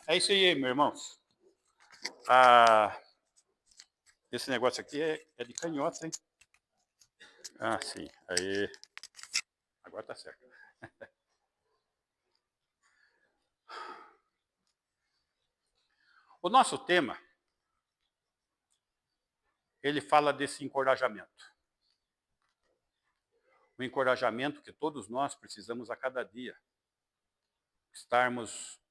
É isso aí, meus irmãos. Ah, esse negócio aqui é de canhota, hein? Ah, sim. Aí. Agora tá certo. O nosso tema, ele fala desse encorajamento. O encorajamento que todos nós precisamos a cada dia. Estarmos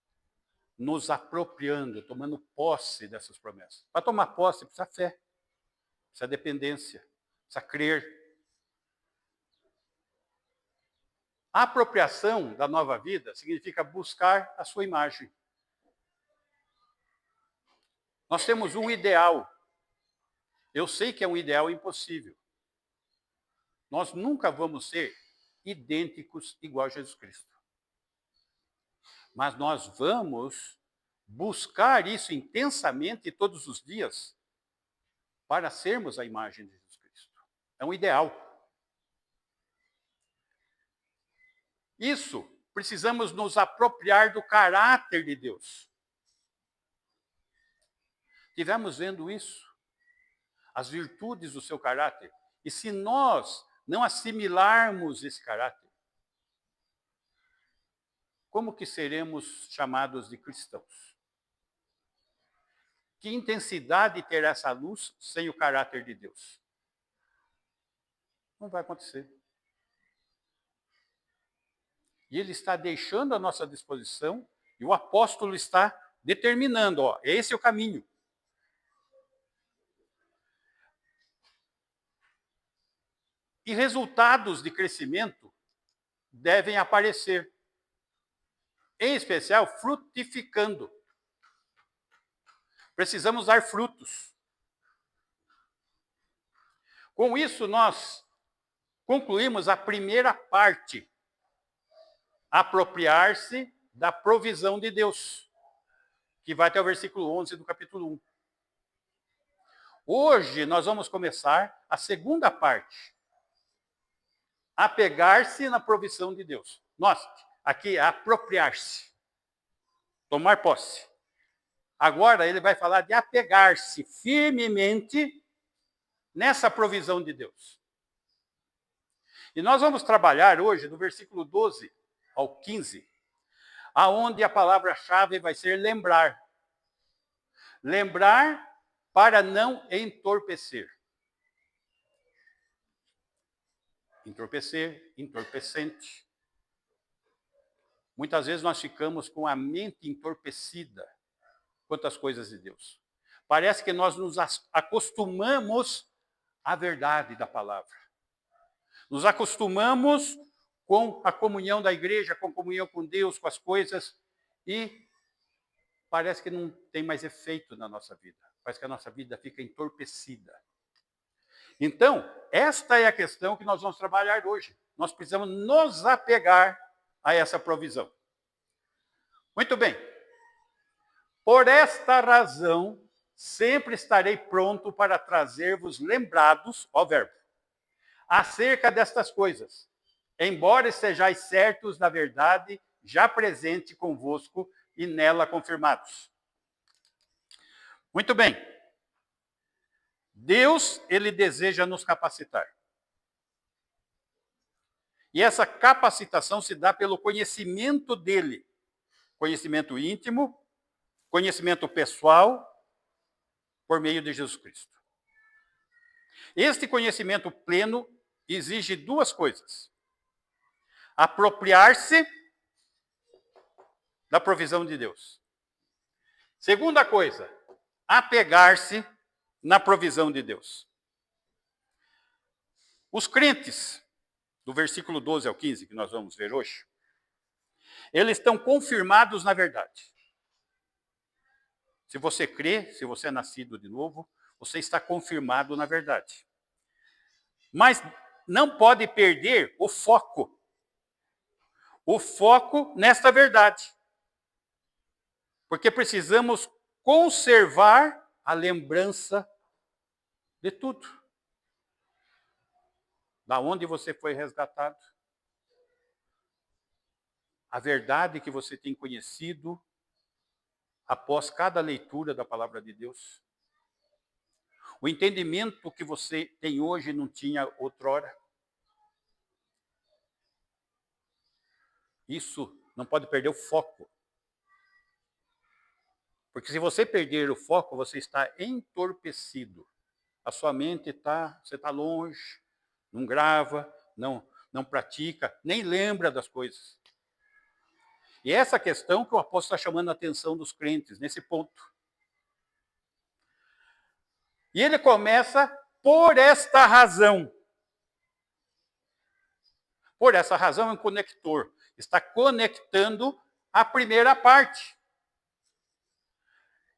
nos apropriando, tomando posse dessas promessas. Para tomar posse, precisa fé, precisa dependência, precisa crer. A apropriação da nova vida significa buscar a sua imagem. Nós temos um ideal. Eu sei que é um ideal impossível. Nós nunca vamos ser idênticos igual a Jesus Cristo. Mas nós vamos buscar isso intensamente todos os dias para sermos a imagem de Jesus Cristo. É um ideal. Isso, precisamos nos apropriar do caráter de Deus. Estivemos vendo isso, as virtudes do seu caráter. E se nós não assimilarmos esse caráter, como que seremos chamados de cristãos? Que intensidade terá essa luz sem o caráter de Deus? Não vai acontecer. E ele está deixando à nossa disposição, e o apóstolo está determinando, ó, esse é o caminho. E resultados de crescimento devem aparecer, em especial frutificando. Precisamos dar frutos. Com isso, nós concluímos a primeira parte, apropriar-se da provisão de Deus, que vai até o versículo 11 do capítulo 1. Hoje nós vamos começar a segunda parte, apegar-se na provisão de Deus. Nossa, aqui é apropriar-se, tomar posse. Agora ele vai falar de apegar-se firmemente nessa provisão de Deus. E nós vamos trabalhar hoje do versículo 12 ao 15, aonde a palavra-chave vai ser lembrar. Lembrar para não entorpecer. Entorpecer, entorpecente. Muitas vezes nós ficamos com a mente entorpecida quanto às coisas de Deus. Parece que nós nos acostumamos à verdade da palavra. Nos acostumamos com a comunhão da igreja, com a comunhão com Deus, com as coisas, e parece que não tem mais efeito na nossa vida. Parece que a nossa vida fica entorpecida. Então, esta é a questão que nós vamos trabalhar hoje. Nós precisamos nos apegar a essa provisão. Muito bem. Por esta razão, sempre estarei pronto para trazer-vos lembrados, ó verbo, acerca destas coisas, embora estejais certos da verdade já presente convosco e nela confirmados. Muito bem. Deus, ele deseja nos capacitar. E essa capacitação se dá pelo conhecimento dele. Conhecimento íntimo, conhecimento pessoal, por meio de Jesus Cristo. Este conhecimento pleno exige duas coisas: apropriar-se da provisão de Deus. Segunda coisa, apegar-se na provisão de Deus. Os crentes, do versículo 12 ao 15, que nós vamos ver hoje, eles estão confirmados na verdade. Se você crê, se você é nascido de novo, você está confirmado na verdade. Mas não pode perder o foco. O foco nesta verdade. Porque precisamos conservar a lembrança de tudo. Da onde você foi resgatado. A verdade que você tem conhecido. após cada leitura da palavra de Deus? O entendimento que você tem hoje não tinha outrora? Isso não pode perder o foco. Porque se você perder o foco, você está entorpecido. A sua mente você está longe, não grava, não pratica, nem lembra das coisas. E essa questão que o apóstolo está chamando a atenção dos crentes, nesse ponto. E ele começa por esta razão. Por essa razão é um conector. Está conectando a primeira parte.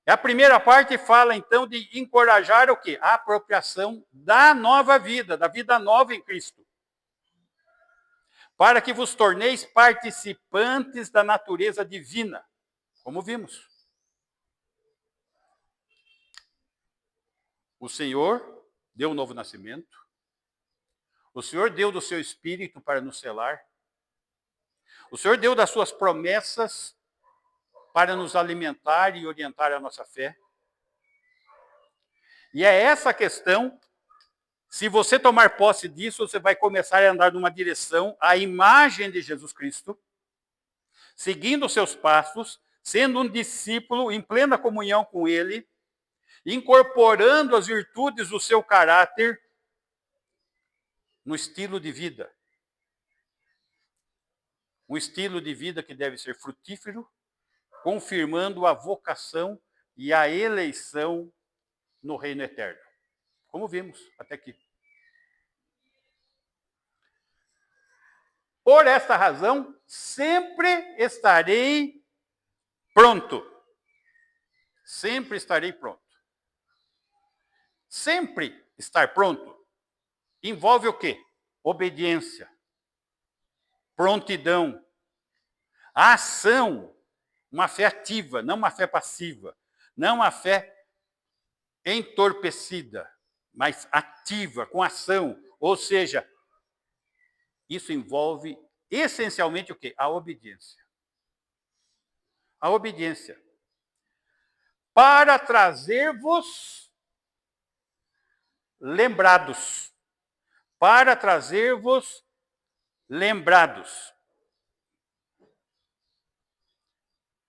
A primeira parte fala, então, de encorajar o quê? A apropriação da nova vida, da vida nova em Cristo. Para que vos torneis participantes da natureza divina, como vimos. O Senhor deu um novo nascimento. O Senhor deu do seu Espírito para nos selar. O Senhor deu das suas promessas para nos alimentar e orientar a nossa fé. E é essa questão, se você tomar posse disso, você vai começar a andar numa direção, à imagem de Jesus Cristo, seguindo os seus passos, sendo um discípulo em plena comunhão com Ele, incorporando as virtudes do seu caráter no estilo de vida. Um estilo de vida que deve ser frutífero, confirmando a vocação e a eleição no reino eterno. Como vimos até aqui. Por esta razão, sempre estarei pronto. Sempre estarei pronto. Sempre estar pronto envolve o quê? Obediência, prontidão, ação, uma fé ativa, não uma fé passiva, não uma fé entorpecida, mas ativa, com ação. Ou seja, isso envolve essencialmente o quê? A obediência. A obediência. Para trazer-vos lembrados. Para trazer-vos lembrados.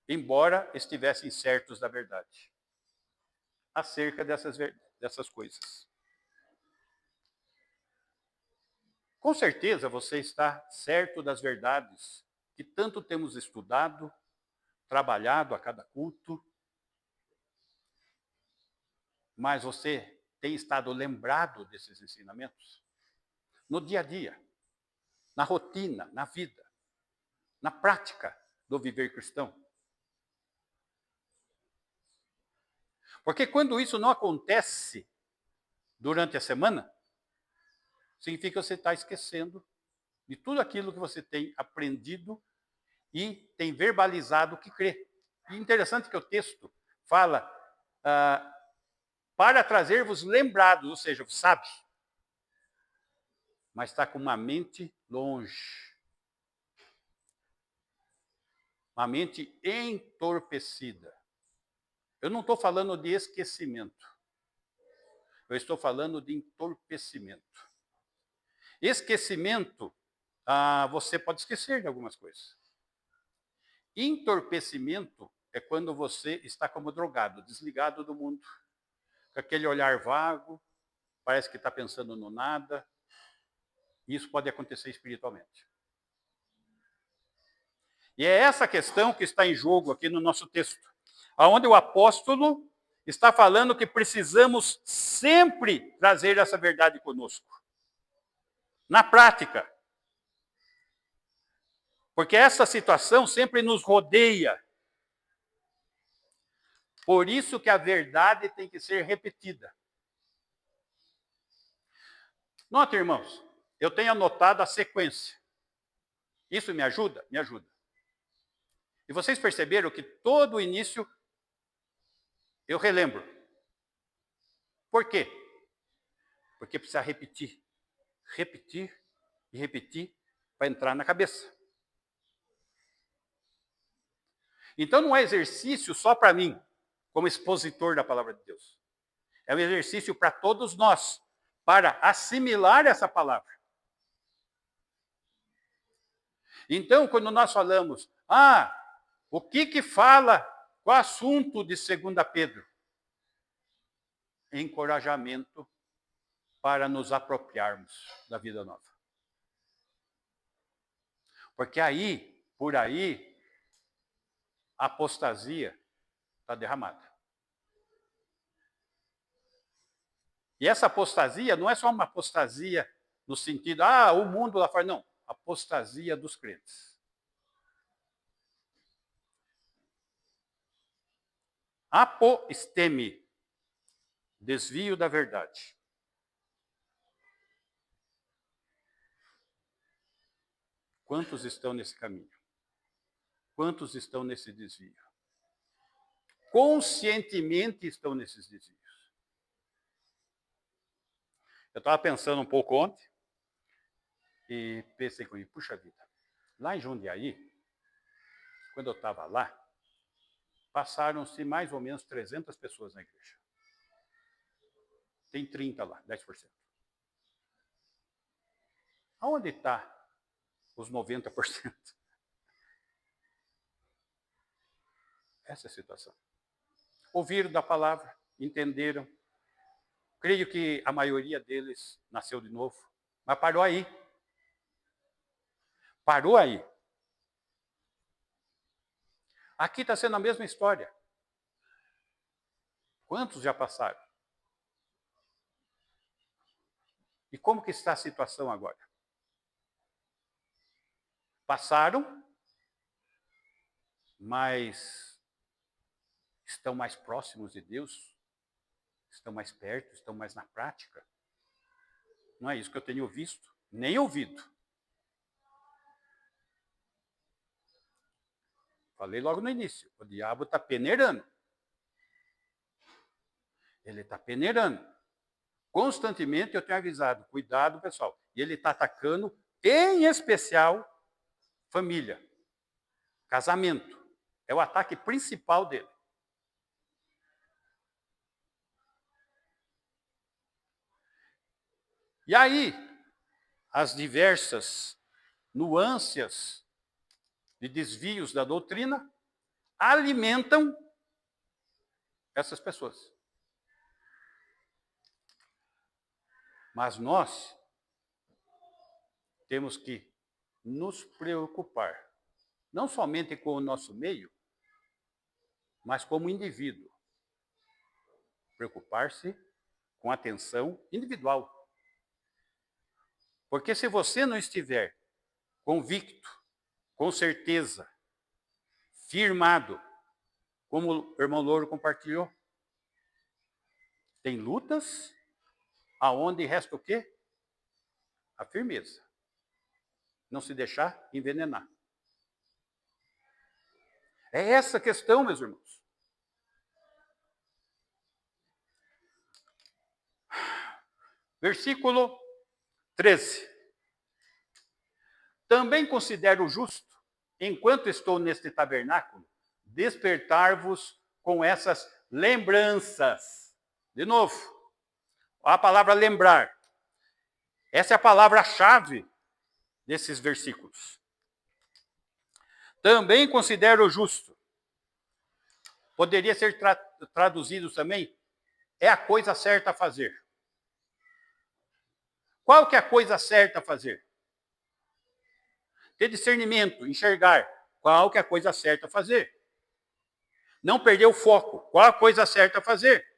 Embora estivessem certos da verdade. Acerca dessas coisas. Com certeza você está certo das verdades que tanto temos estudado, trabalhado a cada culto, mas você tem estado lembrado desses ensinamentos? No dia a dia, na rotina, na vida, na prática do viver cristão? Porque quando isso não acontece durante a semana, significa que você está esquecendo de tudo aquilo que você tem aprendido e tem verbalizado que crê. E interessante que o texto fala para trazer-vos lembrados, ou seja, sabe, mas está com uma mente longe. Uma mente entorpecida. Eu não estou falando de esquecimento. Eu estou falando de entorpecimento. Esquecimento, você pode esquecer de algumas coisas. Entorpecimento é quando você está como drogado, desligado do mundo. Com aquele olhar vago, parece que está pensando no nada. Isso pode acontecer espiritualmente. E é essa questão que está em jogo aqui no nosso texto, onde o apóstolo está falando que precisamos sempre trazer essa verdade conosco. Na prática. Porque essa situação sempre nos rodeia. Por isso que a verdade tem que ser repetida. Note, irmãos, eu tenho anotado a sequência. Isso me ajuda? Me ajuda. E vocês perceberam que todo o início eu relembro. Por quê? Porque precisa repetir. Repetir e repetir para entrar na cabeça. Então não é exercício só para mim, como expositor da palavra de Deus. É um exercício para todos nós, para assimilar essa palavra. Então, quando nós falamos, o que fala, qual assunto de 2 Pedro? Encorajamento para nos apropriarmos da vida nova. Porque aí, por aí, a apostasia está derramada. E essa apostasia não é só uma apostasia no sentido, o mundo lá fora, não. Apostasia dos crentes. Aposteme, desvio da verdade. Quantos estão nesse caminho? Quantos estão nesse desvio? Conscientemente estão nesses desvios. Eu estava pensando um pouco ontem e pensei comigo, puxa vida, lá em Jundiaí, quando eu estava lá, passaram-se mais ou menos 300 pessoas na igreja. Tem 30 lá, 10%. Aonde está os 90%? Essa é a situação. Ouviram da palavra, entenderam. Creio que a maioria deles nasceu de novo, mas parou aí. Parou aí. Aqui está sendo a mesma história. Quantos já passaram? E como que está a situação agora? Passaram, mas estão mais próximos de Deus? Estão mais perto? Estão mais na prática? Não é isso que eu tenho visto, nem ouvido. Falei logo no início, o diabo está peneirando. Ele está peneirando. Constantemente eu tenho avisado, cuidado, pessoal. E ele está atacando, em especial, família, casamento. É o ataque principal dele. E aí, as diversas nuances de desvios da doutrina alimentam essas pessoas. Mas nós temos que nos preocupar, não somente com o nosso meio, mas como indivíduo. Preocupar-se com atenção individual. Porque se você não estiver convicto, com certeza, firmado, como o irmão Louro compartilhou, tem lutas aonde resta o quê? A firmeza. Não se deixar envenenar. É essa a questão, meus irmãos. Versículo 13. Também considero justo, enquanto estou neste tabernáculo, despertar-vos com essas lembranças. De novo, a palavra lembrar. Essa é a palavra-chave desses versículos. Também considero justo. Poderia ser traduzido também, é a coisa certa a fazer. Qual que é a coisa certa a fazer? Ter discernimento, enxergar qual que é a coisa certa a fazer. Não perder o foco, qual a coisa certa a fazer.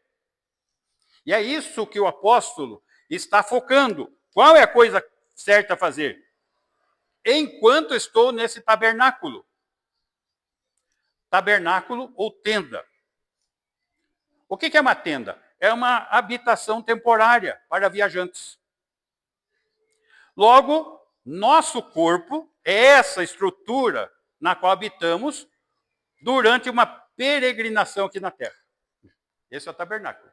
E é isso que o apóstolo está focando. Qual é a coisa certa a fazer? Enquanto estou nesse tabernáculo. Tabernáculo ou tenda. O que é uma tenda? É uma habitação temporária para viajantes. Logo, nosso corpo é essa estrutura na qual habitamos durante uma peregrinação aqui na Terra. Esse é o tabernáculo.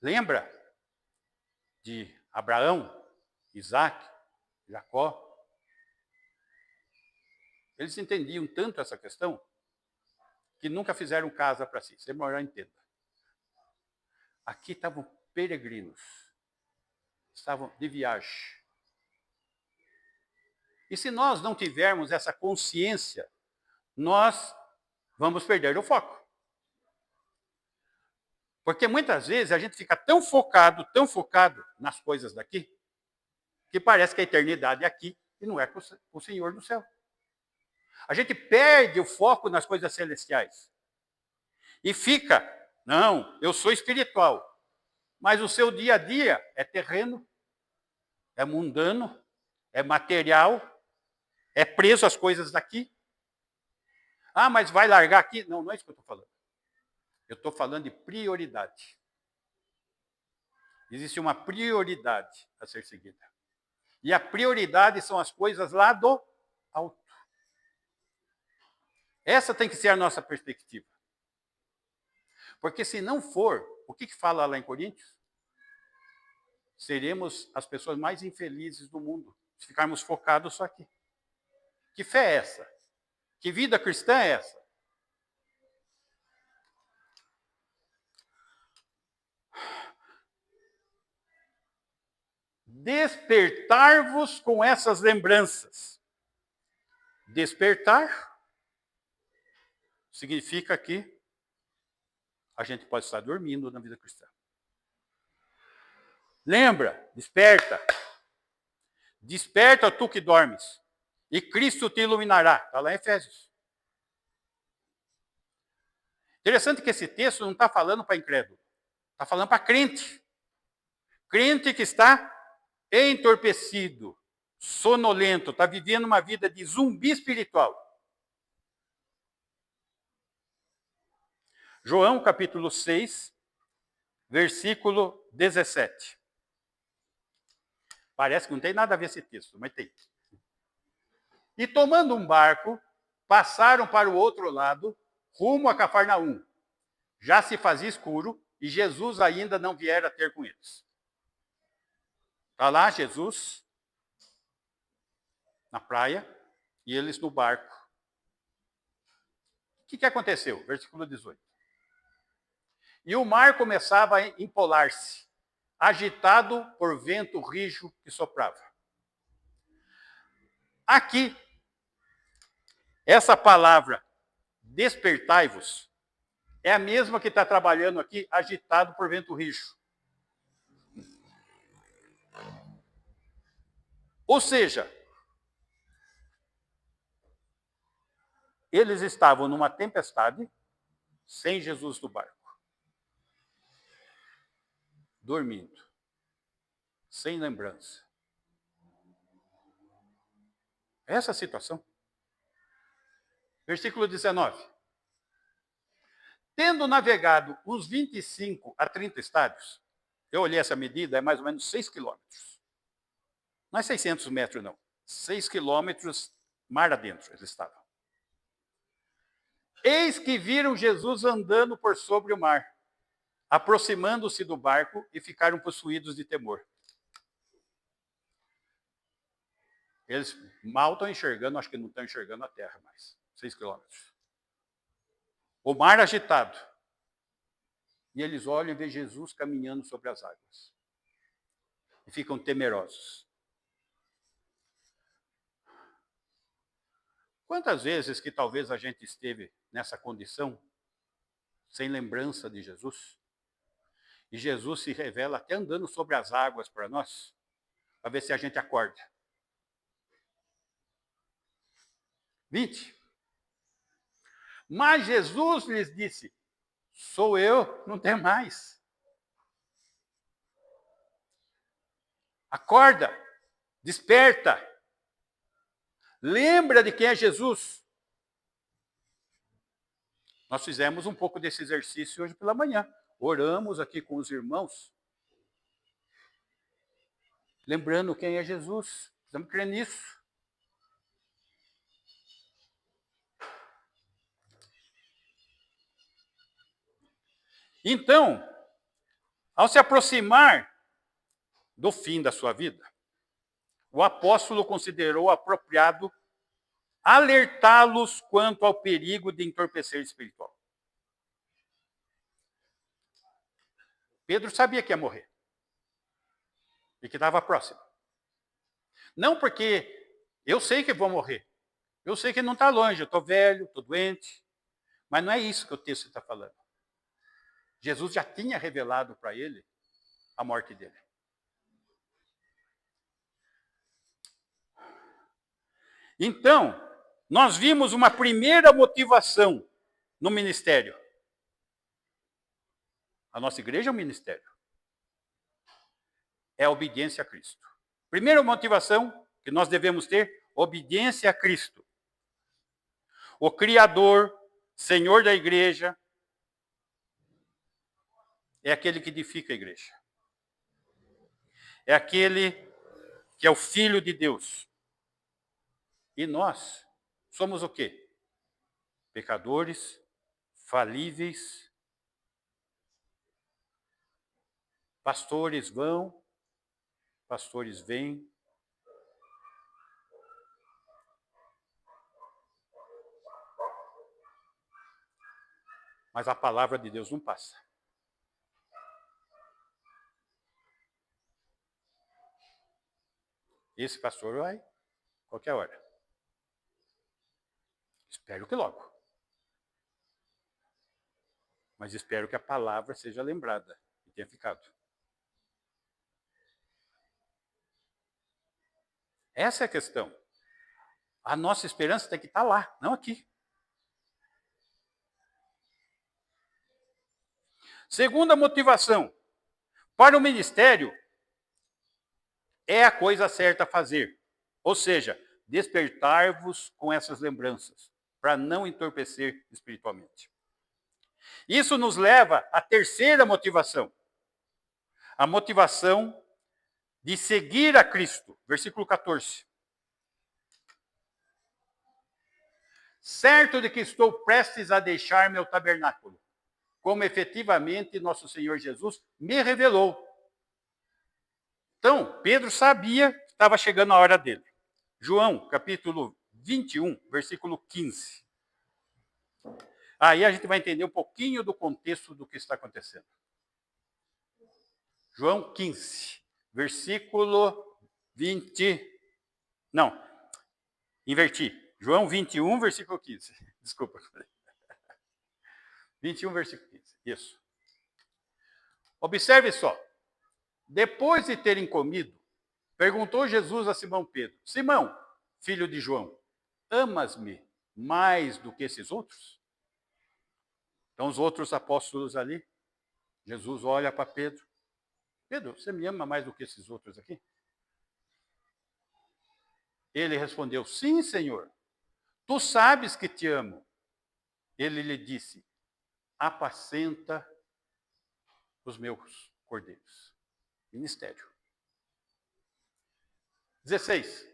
Lembra de Abraão, Isaac, Jacó? Eles entendiam tanto essa questão que nunca fizeram casa para si. Você melhor entenda. Aqui estavam peregrinos, estavam de viagem. E se nós não tivermos essa consciência, nós vamos perder o foco. Porque muitas vezes a gente fica tão focado nas coisas daqui, que parece que a eternidade é aqui e não é com o Senhor no céu. A gente perde o foco nas coisas celestiais. E fica, não, eu sou espiritual, mas o seu dia a dia é terreno, é mundano, é material, é preso às coisas daqui. Ah, mas vai largar aqui? Não, não é isso que eu estou falando. Eu estou falando de prioridade. Existe uma prioridade a ser seguida. E a prioridade são as coisas lá do alto. Essa tem que ser a nossa perspectiva. Porque se não for, o que fala lá em Coríntios? Seremos as pessoas mais infelizes do mundo, se ficarmos focados só aqui. Que fé é essa? Que vida cristã é essa? Despertar-vos com essas lembranças. Despertar significa que a gente pode estar dormindo na vida cristã. Lembra, desperta. Desperta tu que dormes, e Cristo te iluminará. Está lá em Efésios. Interessante que esse texto não está falando para incrédulo, está falando para crente. Crente que está entorpecido, sonolento, está vivendo uma vida de zumbi espiritual. João capítulo 6, versículo 17. Parece que não tem nada a ver esse texto, mas tem. E tomando um barco, passaram para o outro lado, rumo a Cafarnaum. Já se fazia escuro e Jesus ainda não viera ter com eles. Está lá Jesus na praia e eles no barco. O que aconteceu? Versículo 18. E o mar começava a empolar-se, agitado por vento rijo que soprava. Aqui, essa palavra, despertai-vos, é a mesma que está trabalhando aqui, agitado por vento rijo. Ou seja, eles estavam numa tempestade, sem Jesus no barco. Dormindo, sem lembrança. Essa é a situação. Versículo 19. Tendo navegado uns 25 a 30 estádios, eu olhei essa medida, é mais ou menos 6 quilômetros. Não é 600 metros, não. 6 quilômetros mar adentro eles estavam. Eis que viram Jesus andando por sobre o mar, aproximando-se do barco e ficaram possuídos de temor. Eles mal estão enxergando, acho que não estão enxergando a terra mais. 6 quilômetros. O mar agitado. E eles olham e veem Jesus caminhando sobre as águas. E ficam temerosos. Quantas vezes que talvez a gente esteve nessa condição, sem lembrança de Jesus, e Jesus se revela até andando sobre as águas para nós, para ver se a gente acorda. 20. Mas Jesus lhes disse, sou eu, não tem mais. Acorda, desperta. Lembra de quem é Jesus. Nós fizemos um pouco desse exercício hoje pela manhã. Oramos aqui com os irmãos. Lembrando quem é Jesus. Precisamos crer nisso. Então, ao se aproximar do fim da sua vida, o apóstolo considerou apropriado alertá-los quanto ao perigo de entorpecer espiritual. Pedro sabia que ia morrer e que estava próximo. Não porque eu sei que vou morrer. Eu sei que não está longe, eu estou velho, estou doente. Mas não é isso que o texto está falando. Jesus já tinha revelado para ele a morte dele. Então, nós vimos uma primeira motivação no ministério. A nossa igreja é um ministério. É a obediência a Cristo. Primeira motivação que nós devemos ter, obediência a Cristo. O Criador, Senhor da igreja, é aquele que edifica a igreja. É aquele que é o Filho de Deus. E nós somos o quê? Pecadores, falíveis. Pastores vão, pastores vêm. Mas a palavra de Deus não passa. Esse pastor vai qualquer hora. Espero que logo. Mas espero que a palavra seja lembrada e tenha ficado. Essa é a questão. A nossa esperança tem que estar lá, não aqui. Segunda motivação. Para o ministério, é a coisa certa a fazer. Ou seja, despertar-vos com essas lembranças, para não entorpecer espiritualmente. Isso nos leva à terceira motivação. A motivação de seguir a Cristo. Versículo 14. Certo de que estou prestes a deixar meu tabernáculo, como efetivamente nosso Senhor Jesus me revelou. Então, Pedro sabia que estava chegando a hora dele. João, capítulo 21, versículo 15. Aí a gente vai entender um pouquinho do contexto do que está acontecendo. João 15, versículo 20. Não, inverti. João 21, versículo 15. Desculpa. 21, versículo 15. Isso. Observe só. Depois de terem comido, perguntou Jesus a Simão Pedro: Simão, filho de João, amas-me mais do que esses outros? Então, os outros apóstolos ali, Jesus olha para Pedro. Pedro, você me ama mais do que esses outros aqui? Ele respondeu: sim, Senhor. Tu sabes que te amo. Ele lhe disse: apacenta os meus cordeiros. Ministério. 16.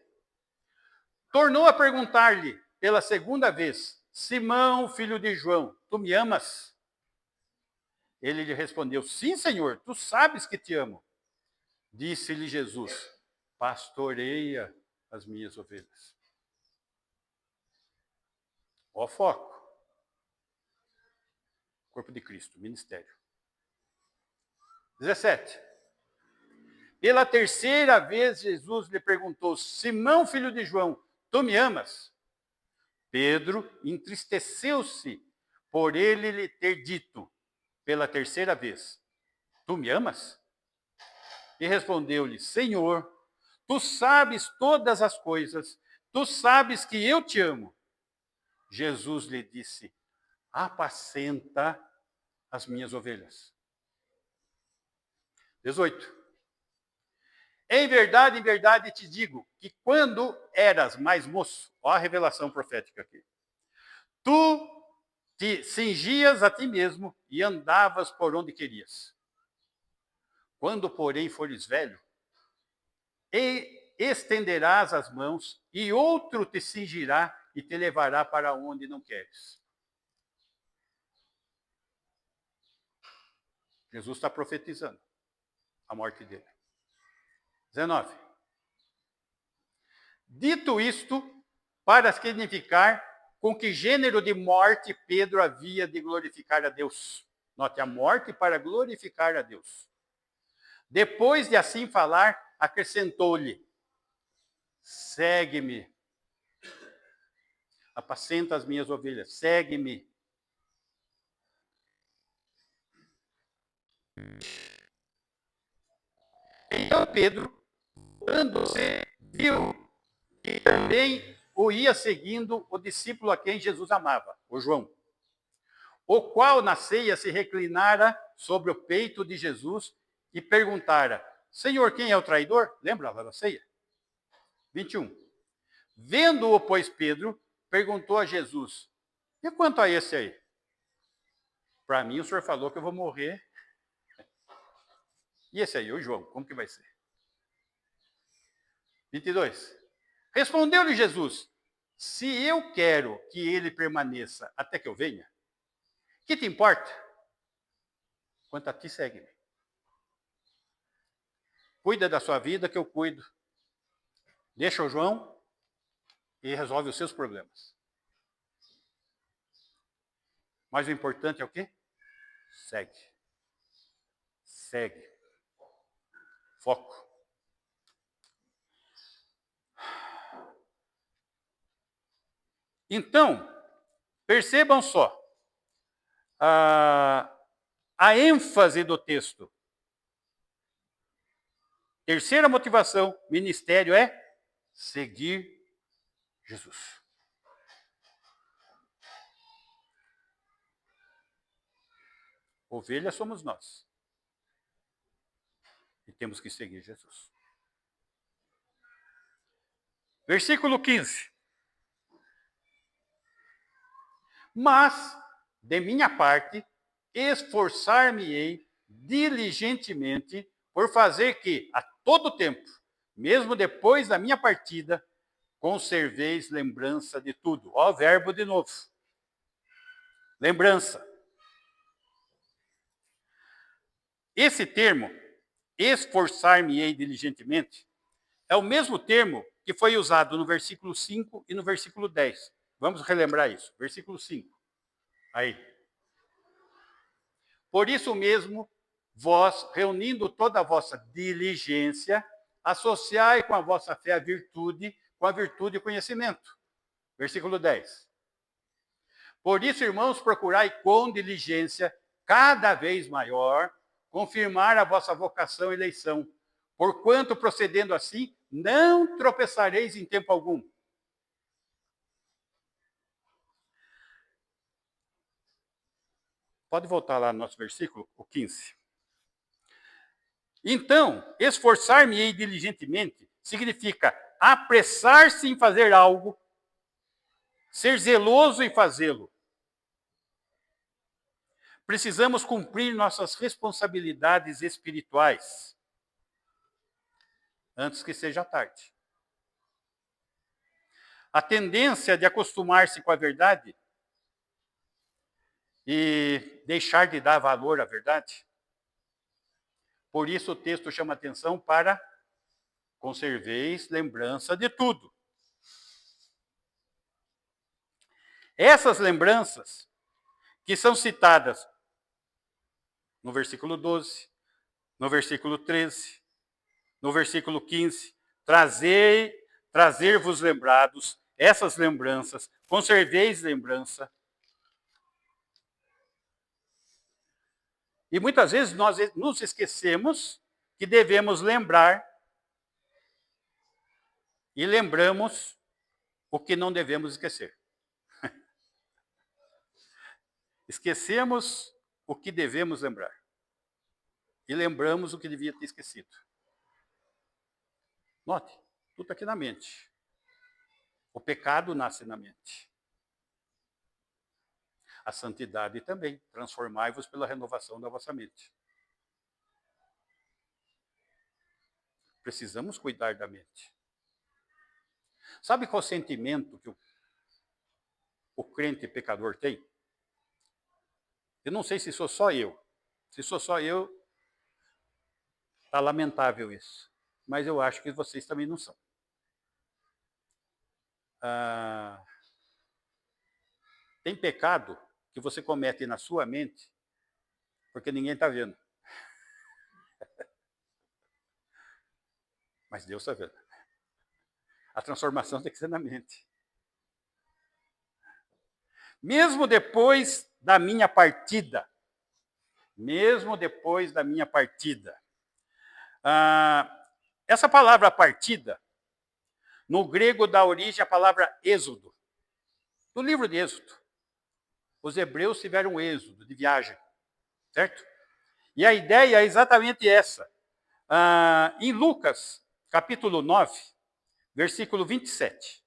Tornou a perguntar-lhe pela segunda vez: Simão, filho de João, tu me amas? Ele lhe respondeu: sim, Senhor, tu sabes que te amo. Disse-lhe Jesus: pastoreia as minhas ovelhas. Ó foco. Corpo de Cristo, ministério. 17. Pela terceira vez, Jesus lhe perguntou: Simão, filho de João, tu me amas? Pedro entristeceu-se por ele lhe ter dito pela terceira vez: tu me amas? E respondeu-lhe: Senhor, tu sabes todas as coisas, tu sabes que eu te amo. Jesus lhe disse: apacenta as minhas ovelhas. 18. Em verdade te digo que quando eras mais moço, ó a revelação profética aqui, tu te cingias a ti mesmo e andavas por onde querias. Quando, porém, fores velho, estenderás as mãos e outro te cingirá e te levará para onde não queres. Jesus está profetizando a morte dele. 19. Dito isto, para significar com que gênero de morte Pedro havia de glorificar a Deus. Note, a morte para glorificar a Deus. Depois de assim falar, acrescentou-lhe: segue-me, apacenta as minhas ovelhas, segue-me. Então Pedro, quando-se, viu que também o ia seguindo o discípulo a quem Jesus amava, o João, o qual na ceia se reclinara sobre o peito de Jesus e perguntara: Senhor, quem é o traidor? Lembra lá da ceia? 21. Vendo-o, pois, Pedro, perguntou a Jesus: e quanto a esse aí? Para mim, o senhor falou que eu vou morrer. E esse aí, o João, como que vai ser? 22. Respondeu-lhe Jesus: se eu quero que ele permaneça até que eu venha, que te importa? Quanto a ti, segue-me. Cuida da sua vida que eu cuido. Deixa o João e resolve os seus problemas. Mas o importante é o quê? Segue. Segue. Foco. Então, percebam só a ênfase do texto. Terceira motivação, ministério, é seguir Jesus. Ovelhas somos nós. E temos que seguir Jesus. Versículo 15. Mas, de minha parte, esforçar-me-ei diligentemente por fazer que, a todo tempo, mesmo depois da minha partida, conserveis lembrança de tudo. Ó, o verbo de novo. Lembrança. Esse termo, esforçar-me-ei diligentemente, é o mesmo termo que foi usado no versículo 5 e no versículo 10. Vamos relembrar isso. Versículo 5. Aí. Por isso mesmo, vós, reunindo toda a vossa diligência, associai com a vossa fé a virtude, com a virtude o conhecimento. Versículo 10. Por isso, irmãos, procurai com diligência, cada vez maior, confirmar a vossa vocação e eleição, porquanto, procedendo assim, não tropeçareis em tempo algum. Pode voltar lá no nosso versículo, o 15. Então, esforçar-me-ei diligentemente significa apressar-se em fazer algo, ser zeloso em fazê-lo. Precisamos cumprir nossas responsabilidades espirituais antes que seja tarde. A tendência de acostumar-se com a verdade e deixar de dar valor à verdade. Por isso o texto chama atenção para conserveis lembrança de tudo. Essas lembranças que são citadas no versículo 12, no versículo 13, no versículo 15, trazer-vos lembrados, essas lembranças, conserveis lembrança. E muitas vezes nós nos esquecemos que devemos lembrar e lembramos o que não devemos esquecer. Esquecemos o que devemos lembrar. E lembramos o que devia ter esquecido. Note, tudo aqui na mente. O pecado nasce na mente. A santidade também. Transformai-vos pela renovação da vossa mente. Precisamos cuidar da mente. Sabe qual sentimento que o crente pecador tem? Eu não sei se sou só eu. Se sou só eu, está lamentável isso. Mas eu acho que vocês também não são. Ah, tem pecado que você comete na sua mente porque ninguém está vendo. Mas Deus está vendo. A transformação tem que ser na mente. Mesmo depois da minha partida, essa palavra partida, no grego dá origem à palavra êxodo. No livro de Êxodo, os hebreus tiveram um êxodo de viagem, certo? E a ideia é exatamente essa. Em Lucas, capítulo 9, versículo 27.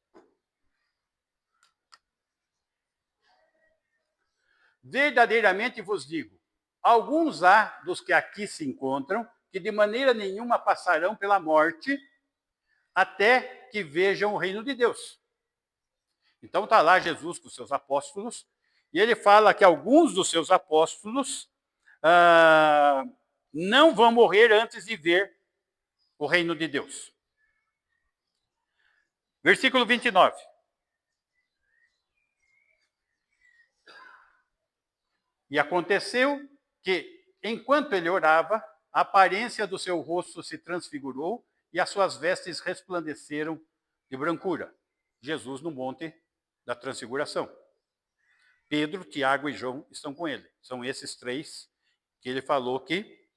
Verdadeiramente vos digo, alguns há dos que aqui se encontram, que de maneira nenhuma passarão pela morte, até que vejam o reino de Deus. Então está lá Jesus com os seus apóstolos, e ele fala que alguns dos seus apóstolos não vão morrer antes de ver o reino de Deus. Versículo 29. E aconteceu que, enquanto ele orava, a aparência do seu rosto se transfigurou e as suas vestes resplandeceram de brancura. Jesus no monte da transfiguração. Pedro, Tiago e João estão com ele. São esses três que ele falou que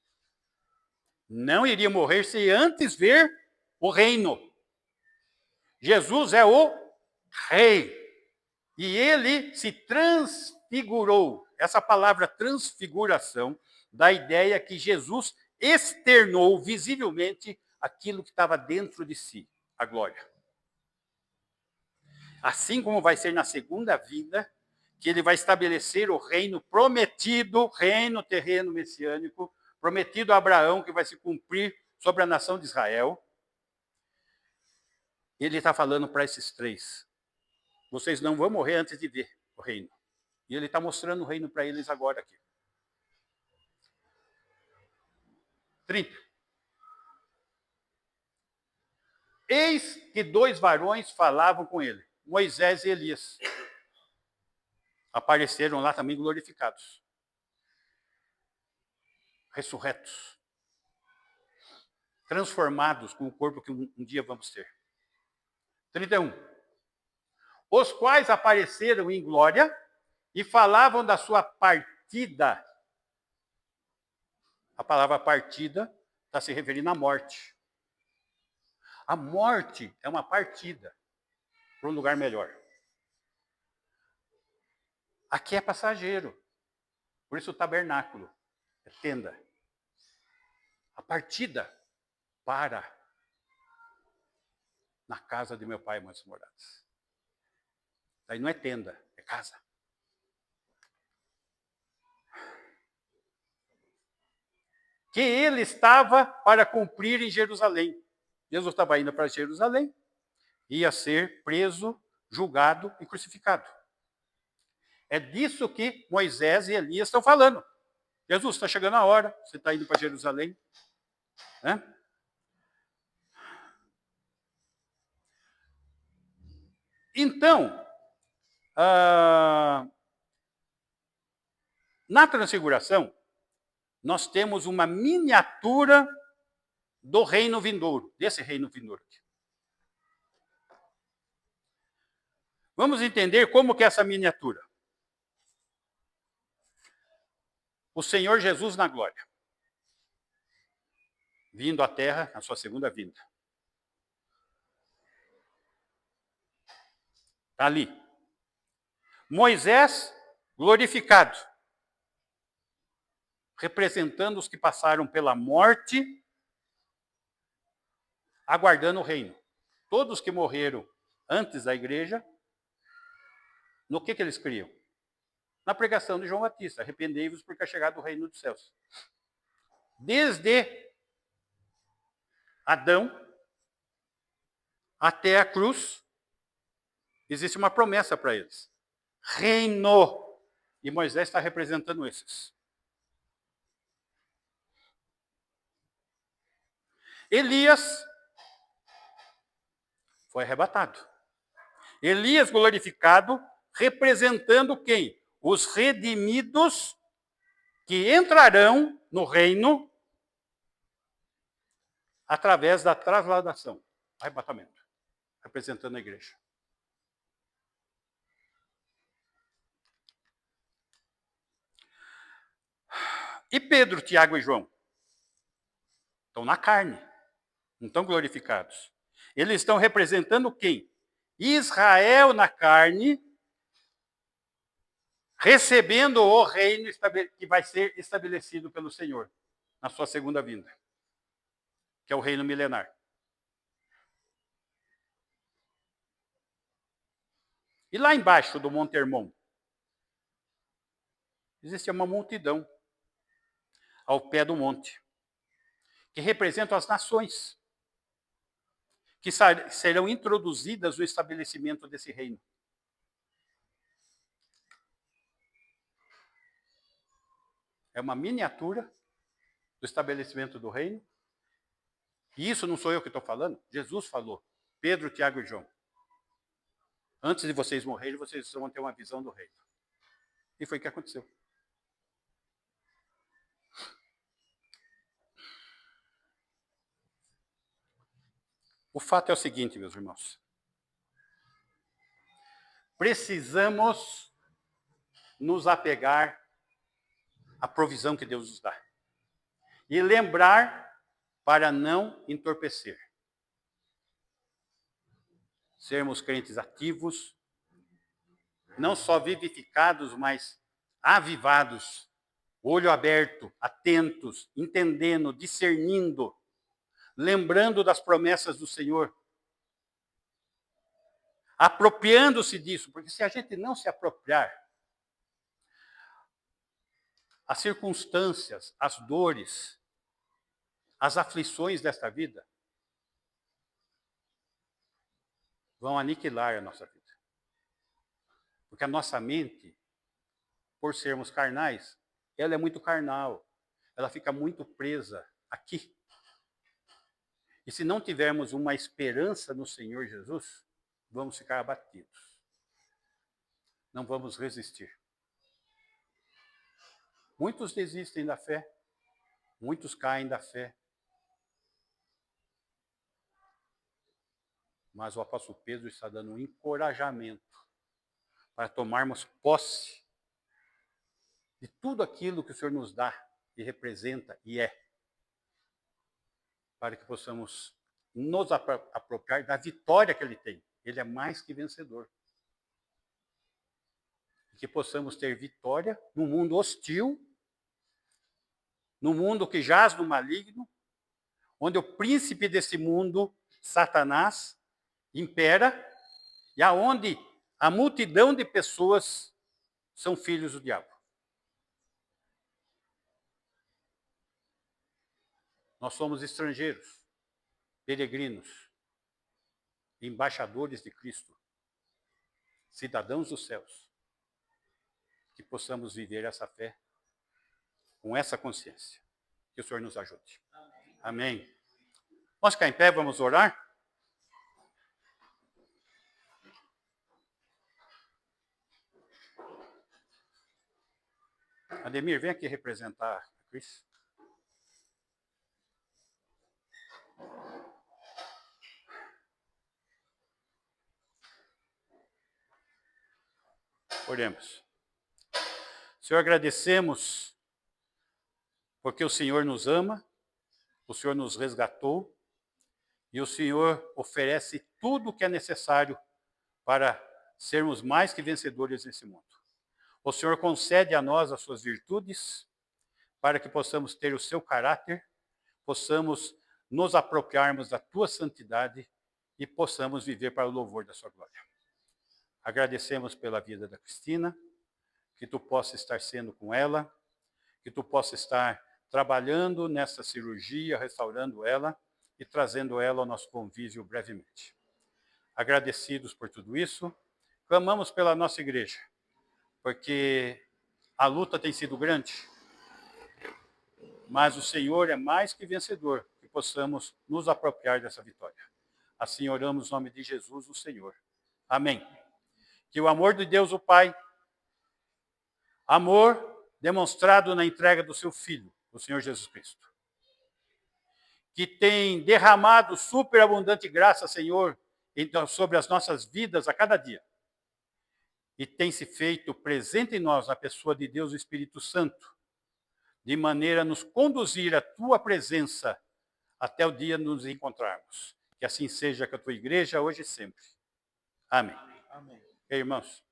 não iria morrer se antes ver o reino. Jesus é o rei. E ele se transfigurou. Essa palavra transfiguração dá a ideia que Jesus externou visivelmente aquilo que estava dentro de si, a glória. Assim como vai ser na segunda vinda, que ele vai estabelecer o reino prometido, reino terreno messiânico, prometido a Abraão, que vai se cumprir sobre a nação de Israel. Ele está falando para esses três: vocês não vão morrer antes de ver o reino. E ele está mostrando o reino para eles agora aqui. 30. Eis que dois varões falavam com ele, Moisés e Elias. Apareceram lá também glorificados. Ressurretos. Transformados com o corpo que um dia vamos ter. 31. Os quais apareceram em glória e falavam da sua partida. A palavra partida está se referindo à morte. A morte é uma partida para um lugar melhor. Aqui é passageiro. Por isso o tabernáculo é tenda. A partida para na casa de meu pai, muitas moradas. Daí não é tenda, é casa. Que ele estava para cumprir em Jerusalém. Jesus estava indo para Jerusalém, ia ser preso, julgado e crucificado. É disso que Moisés e Elias estão falando. Jesus, está chegando a hora, você está indo para Jerusalém. Né? Então, na transfiguração, nós temos uma miniatura do reino vindouro, desse reino vindouro aqui. Vamos entender como que é essa miniatura. O Senhor Jesus na glória, vindo à terra na sua segunda vinda. Está ali. Moisés glorificado, representando os que passaram pela morte, aguardando o reino. Todos que morreram antes da igreja, no que eles criam? Na pregação de João Batista: arrependei-vos porque é chegado o reino dos céus. Desde Adão até a cruz, existe uma promessa para eles: reino. E Moisés está representando esses. Elias foi arrebatado. Elias glorificado, representando quem? Os redimidos que entrarão no reino através da trasladação, arrebatamento, representando a igreja. E Pedro, Tiago e João? Estão na carne, não estão glorificados. Eles estão representando quem? Israel na carne, recebendo o reino que vai ser estabelecido pelo Senhor na sua segunda vinda, que é o reino milenar. E lá embaixo do Monte Hermon, existe uma multidão ao pé do monte, que representam as nações, que serão introduzidas no estabelecimento desse reino. É uma miniatura do estabelecimento do reino. E isso não sou eu que estou falando. Jesus falou. Pedro, Tiago e João. Antes de vocês morrerem, vocês vão ter uma visão do reino. E foi o que aconteceu. O fato é o seguinte, meus irmãos. Precisamos nos apegar à provisão que Deus nos dá. E lembrar para não entorpecer. Sermos crentes ativos, não só vivificados, mas avivados, olho aberto, atentos, entendendo, discernindo, lembrando das promessas do Senhor, apropriando-se disso, porque se a gente não se apropriar, as circunstâncias, as dores, as aflições desta vida vão aniquilar a nossa vida. Porque a nossa mente, por sermos carnais, ela é muito carnal. Ela fica muito presa aqui. E se não tivermos uma esperança no Senhor Jesus, vamos ficar abatidos. Não vamos resistir. Muitos desistem da fé. Muitos caem da fé. Mas o apóstolo Pedro está dando um encorajamento para tomarmos posse de tudo aquilo que o Senhor nos dá e representa e é, para que possamos nos apropriar da vitória que Ele tem. Ele é mais que vencedor. E que possamos ter vitória no mundo hostil, no mundo que jaz no maligno, onde o príncipe desse mundo, Satanás, impera, e aonde a multidão de pessoas são filhos do diabo. Nós somos estrangeiros, peregrinos, embaixadores de Cristo, cidadãos dos céus. Que possamos viver essa fé com essa consciência. Que o Senhor nos ajude. Amém. Vamos ficar em pé, vamos orar? Ademir, vem aqui representar a Cris. Oremos. Senhor, agradecemos porque o Senhor nos ama, o Senhor nos resgatou e o Senhor oferece tudo o que é necessário para sermos mais que vencedores nesse mundo. O Senhor concede a nós as suas virtudes para que possamos ter o seu caráter, possamos nos apropriarmos da tua santidade e possamos viver para o louvor da sua glória. Agradecemos pela vida da Cristina, que tu possa estar sendo com ela, que tu possa estar trabalhando nessa cirurgia, restaurando ela e trazendo ela ao nosso convívio brevemente. Agradecidos por tudo isso, clamamos pela nossa igreja, porque a luta tem sido grande, mas o Senhor é mais que vencedor, que possamos nos apropriar dessa vitória. Assim oramos no nome de Jesus, o Senhor. Amém. Que o amor de Deus, o Pai, amor demonstrado na entrega do seu Filho, o Senhor Jesus Cristo, que tem derramado superabundante graça, Senhor, sobre as nossas vidas a cada dia, e tem se feito presente em nós, na pessoa de Deus, o Espírito Santo, de maneira a nos conduzir à tua presença até o dia de nos encontrarmos. Que assim seja com a tua igreja, hoje e sempre. Amém. Amém. Irmãos.